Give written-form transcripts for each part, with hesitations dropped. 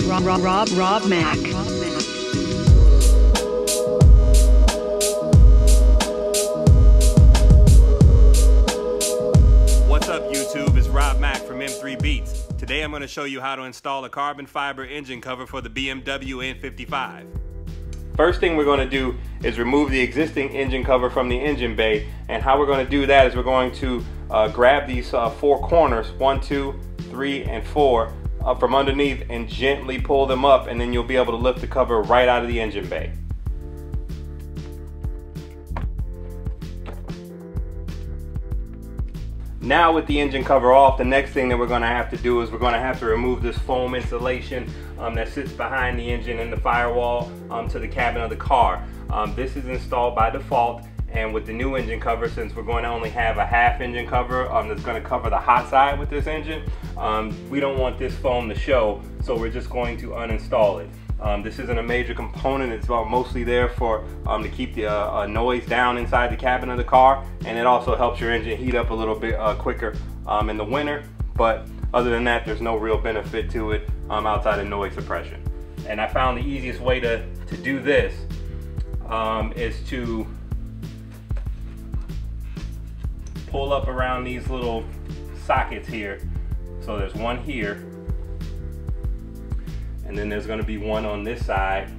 Rob Mac. What's up YouTube, it's Rob Mac from M3 Beats. Today I'm going to show you how to install a carbon fiber engine cover for the BMW N55. First thing we're going to do is remove the existing engine cover from the engine bay, and how we're going to do that is we're going to grab these four corners, 1, 2, 3, and 4 up from underneath and gently pull them up, and then you'll be able to lift the cover right out of the engine bay. Now with the engine cover off, the next thing that we're going to have to do is we're going to have to remove this foam insulation that sits behind the engine and the firewall to the cabin of the car. This is installed by default, and with the new engine cover, since we're going to only have a half engine cover that's going to cover the hot side with this engine, we don't want this foam to show, so we're just going to uninstall it. This isn't a major component. It's mostly there for to keep the noise down inside the cabin of the car, and it also helps your engine heat up a little bit quicker in the winter. But other than that, there's no real benefit to it outside of noise suppression. And I found the easiest way to do this is to pull up around these little sockets here. So there's one here, and then there's going to be one on this side,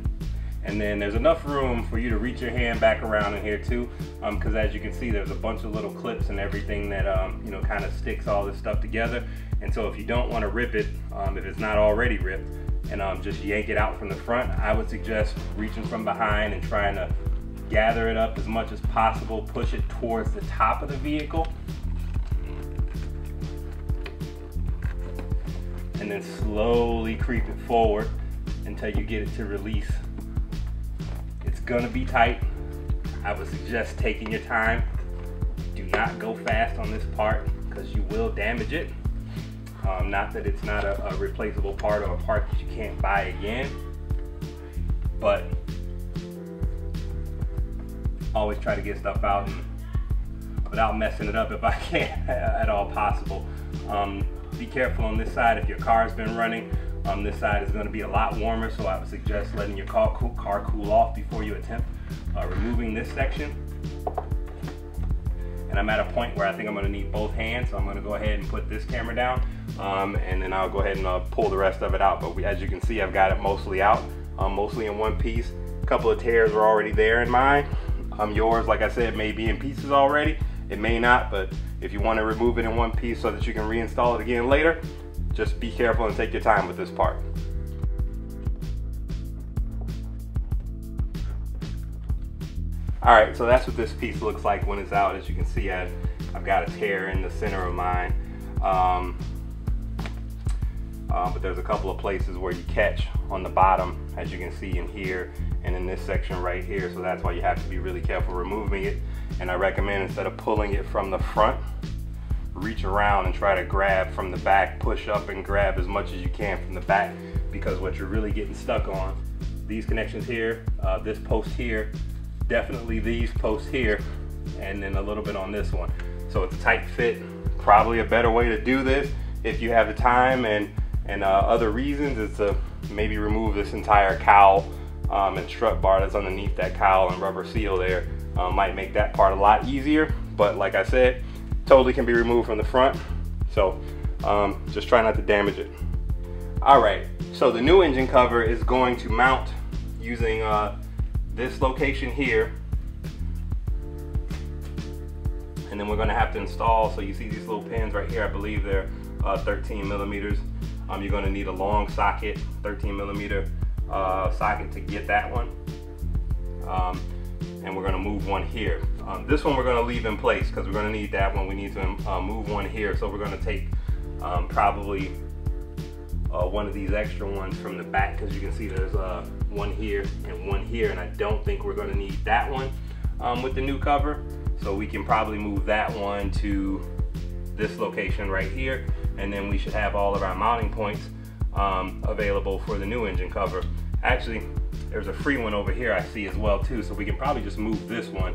and then there's enough room for you to reach your hand back around in here too, because as you can see, there's a bunch of little clips and everything that you know, kind of sticks all this stuff together. And so if you don't want to rip it, if it's not already ripped, and just yank it out from the front, I would suggest reaching from behind and trying to gather it up as much as possible, push it towards the top of the vehicle, and then slowly creep it forward until you get it to release. It's gonna be tight. I would suggest taking your time. Do not go fast on this part because you will damage it. Not that it's not a replaceable part or a part that you can't buy again, but always try to get stuff out and without messing it up if I can at all possible. Be careful on this side. If your car's been running, this side is going to be a lot warmer, so I would suggest letting your car cool off before you attempt removing this section. And I'm at a point where I think I'm going to need both hands, so I'm going to go ahead and put this camera down, and then I'll go ahead and pull the rest of it out. But as you can see, I've got it mostly out, mostly in one piece. A couple of tears are already there in mine. Yours, like I said, may be in pieces already. It may not, but if you want to remove it in one piece so that you can reinstall it again later, just be careful and take your time with this part. Alright, so that's what this piece looks like when it's out. As you can see, I've got a tear in the center of mine. But there's a couple of places where you catch on the bottom, as you can see in here and in this section right here, so that's why you have to be really careful removing it. And I recommend, instead of pulling it from the front, reach around and try to grab from the back, push up and grab as much as you can from the back, because what you're really getting stuck on, these connections here, this post here, definitely these posts here, and then a little bit on this one. So it's a tight fit. Probably a better way to do this, if you have the time and other reasons, is to maybe remove this entire cowl and strut bar that's underneath that cowl and rubber seal there. Might make that part a lot easier, but like I said, totally can be removed from the front, so just try not to damage it. Alright, so the new engine cover is going to mount using this location here, and then we're going to have to install, so you see these little pins right here, I believe they're 13 millimeters. You're going to need a long socket, 13 millimeter socket to get that one. And we're going to move one here. This one we're going to leave in place because we're going to need that one. We need to move one here, so we're going to take probably one of these extra ones from the back, because you can see there's one here and one here, and I don't think we're going to need that one with the new cover, so we can probably move that one to this location right here, and then we should have all of our mounting points available for the new engine cover. Actually, there's a free one over here I see as well too, so we can probably just move this one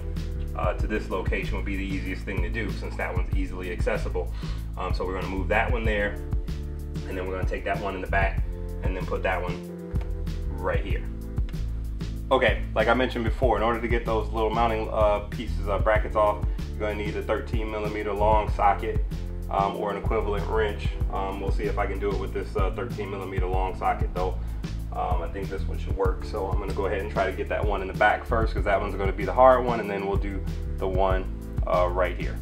to this location. Would be the easiest thing to do, since that one's easily accessible. So we're going to move that one there, and then we're going to take that one in the back and then put that one right here. Okay, like I mentioned before, in order to get those little mounting pieces brackets off, you're going to need a 13mm long socket or an equivalent wrench. We'll see if I can do it with this 13mm long socket though. I think this one should work, so I'm going to go ahead and try to get that one in the back first, because that one's going to be the hard one, and then we'll do the one right here.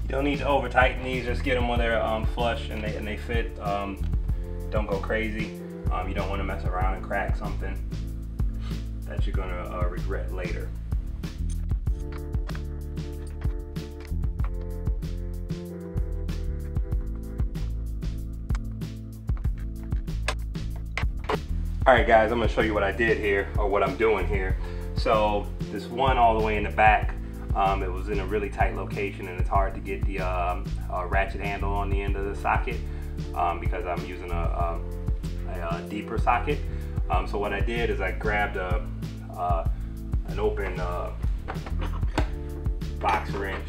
You don't need to over tighten these, just get them when they're flush and they fit. Don't go crazy. You don't want to mess around and crack something that you're gonna regret later. Alright guys, I'm gonna show you what I did here, or what I'm doing here. So this one all the way in the back, it was in a really tight location, and it's hard to get the ratchet handle on the end of the socket because I'm using a deeper socket. So what I did is I grabbed an open box wrench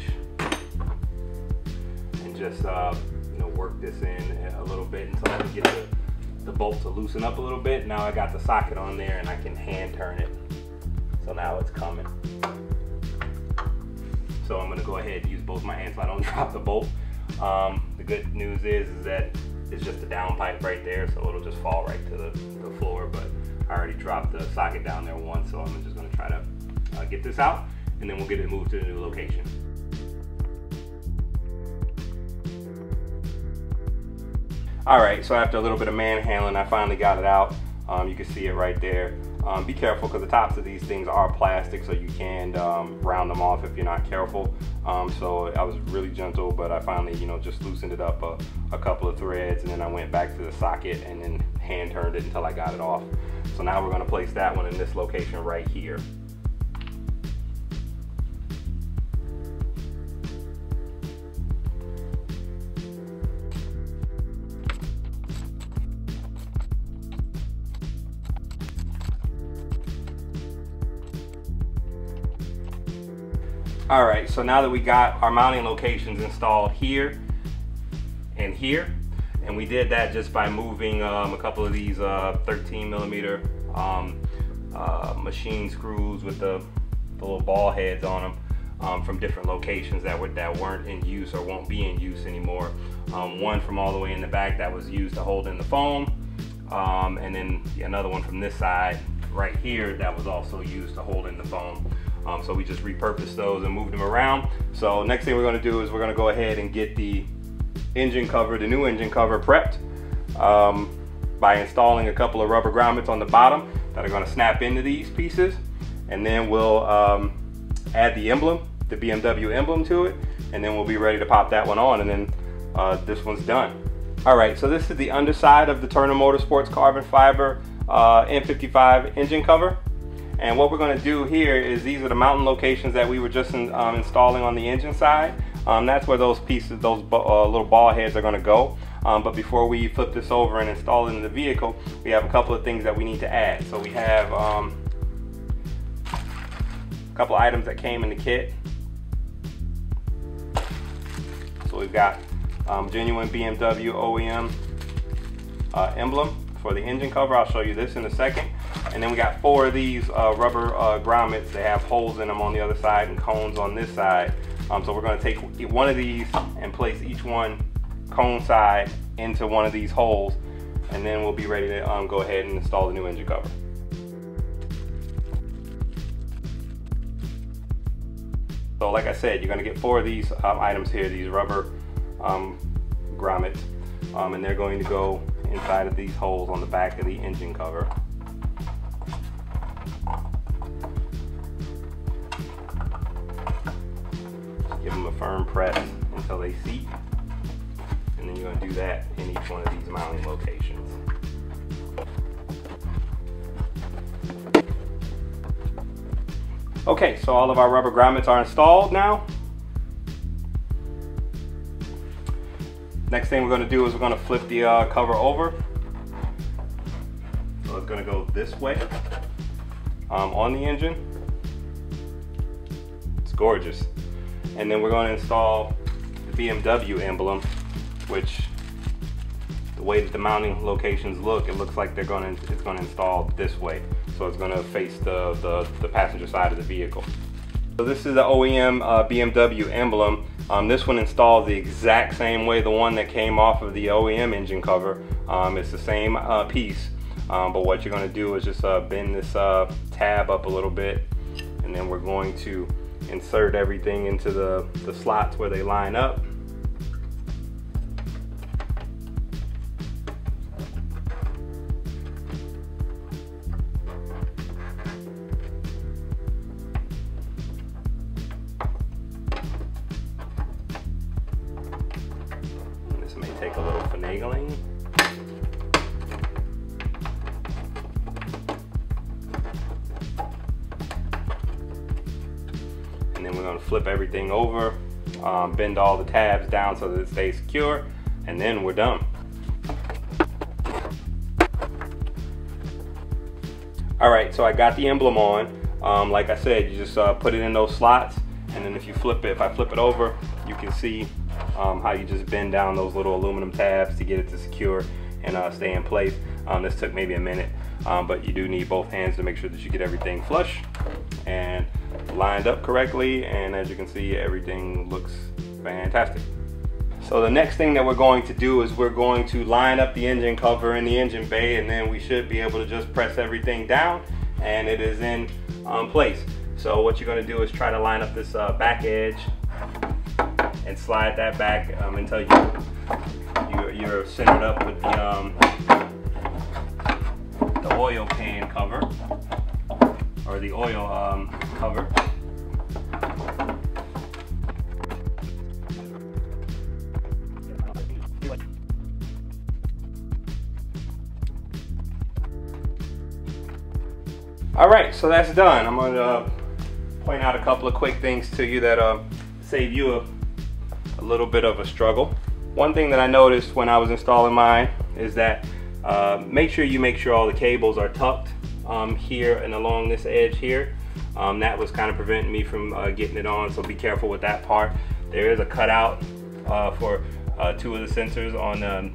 and just work this in a little bit until I can get the bolt to loosen up a little bit. Now I got the socket on there and I can hand turn it. So now it's coming. So I'm going to go ahead and use both my hands so I don't drop the bolt. The good news is that it's just a down pipe right there, so it'll just fall right to the floor. But I already dropped the socket down there once, so I'm just going to try to get this out, and then we'll get it moved to the new location. Alright, so after a little bit of manhandling, I finally got it out. You can see it right there. Be careful, because the tops of these things are plastic, so you can round them off if you're not careful. So I was really gentle, but I finally just loosened it up a couple of threads, and then I went back to the socket and then hand turned it until I got it off. So now we're going to place that one in this location right here. Alright, so now that we got our mounting locations installed here and here, and we did that just by moving a couple of these 13mm machine screws with the little ball heads on them from different locations that weren't in use or won't be in use anymore. One from all the way in the back that was used to hold in the foam, and then another one from this side right here that was also used to hold in the foam. So we just repurposed those and moved them around. So next thing we're going to do is we're going to go ahead and get the engine cover, the new engine cover, prepped by installing a couple of rubber grommets on the bottom that are going to snap into these pieces, and then we'll add the emblem, the BMW emblem, to it, and then we'll be ready to pop that one on, and then this one's done. Alright, so this is the underside of the Turner Motorsports carbon fiber N55 engine cover. And what we're going to do here is, these are the mounting locations that we were just installing on the engine side. That's where those pieces, those little ball heads are going to go. But before we flip this over and install it in the vehicle, we have a couple of things that we need to add. So we have a couple items that came in the kit. So we've got genuine BMW OEM emblem for the engine cover. I'll show you this in a second. And then we got 4 of these rubber grommets. They have holes in them on the other side and cones on this side. So we're going to take one of these and place each one cone side into one of these holes, and then we'll be ready to go ahead and install the new engine cover. So like I said, you're going to get 4 of these items here, these rubber grommets, and they're going to go inside of these holes on the back of the engine cover. Give them a firm press until they seat, and then you're going to do that in each one of these mounting locations. Okay, so all of our rubber grommets are installed now. Next thing we're going to do is we're going to flip the cover over. So it's going to go this way. on the engine. It's gorgeous. And then we're going to install the BMW emblem, which the way that the mounting locations look, it looks like it's going to install this way. So it's going to face the passenger side of the vehicle. So this is the OEM BMW emblem. This one installs the exact same way the one that came off of the OEM engine cover. It's the same piece, but what you're going to do is just bend this tab up a little bit, and then we're going to insert everything into the slots where they line up. This may take a little finagling. And then we're going to flip everything over, bend all the tabs down so that it stays secure, and then we're done. Alright, so I got the emblem on. Like I said, you just put it in those slots, and then if I flip it over, you can see how you just bend down those little aluminum tabs to get it to secure and stay in place. This took maybe a minute, but you do need both hands to make sure that you get everything flush and lined up correctly, and as you can see, everything looks fantastic. So the next thing that we're going to do is we're going to line up the engine cover in the engine bay, and then we should be able to just press everything down and it is in place. So what you're going to do is try to line up this back edge and slide that back until you're centered up with the oil pan cover, or the oil cover. Alright, so that's done. I'm going to point out a couple of quick things to you that save you a little bit of a struggle. One thing that I noticed when I was installing mine is that make sure all the cables are tucked here and along this edge here. That was kind of preventing me from getting it on, so be careful with that part. There is a cutout for two of the sensors on the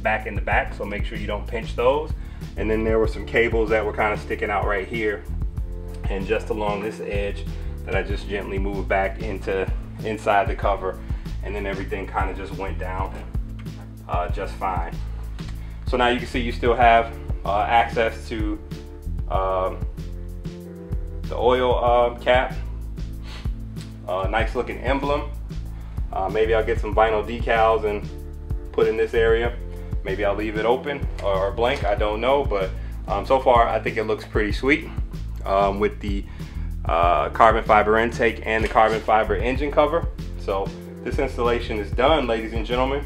back in the back, so make sure you don't pinch those. And then there were some cables that were kind of sticking out right here and just along this edge that I just gently moved back inside the cover, and then everything kind of just went down just fine. So now you can see you still have access to the oil cap, nice looking emblem. Maybe I'll get some vinyl decals and put in this area. Maybe I'll leave it open or blank, I don't know, but so far I think it looks pretty sweet with the carbon fiber intake and the carbon fiber engine cover. So this installation is done, ladies and gentlemen.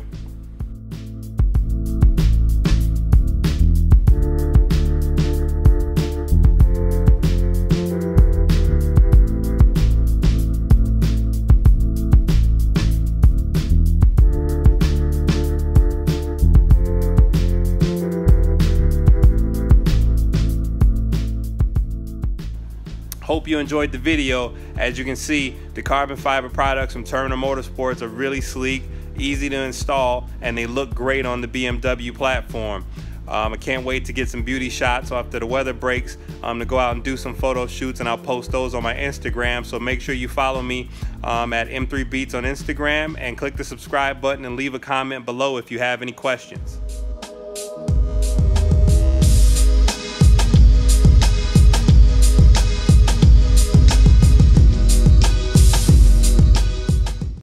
Hope you enjoyed the video. As you can see, the carbon fiber products from Turner Motorsports are really sleek, easy to install, and they look great on the BMW platform. I can't wait to get some beauty shots after the weather breaks to go out and do some photo shoots, and I'll post those on my Instagram. So make sure you follow me at M3Beats on Instagram, and click the subscribe button and leave a comment below if you have any questions.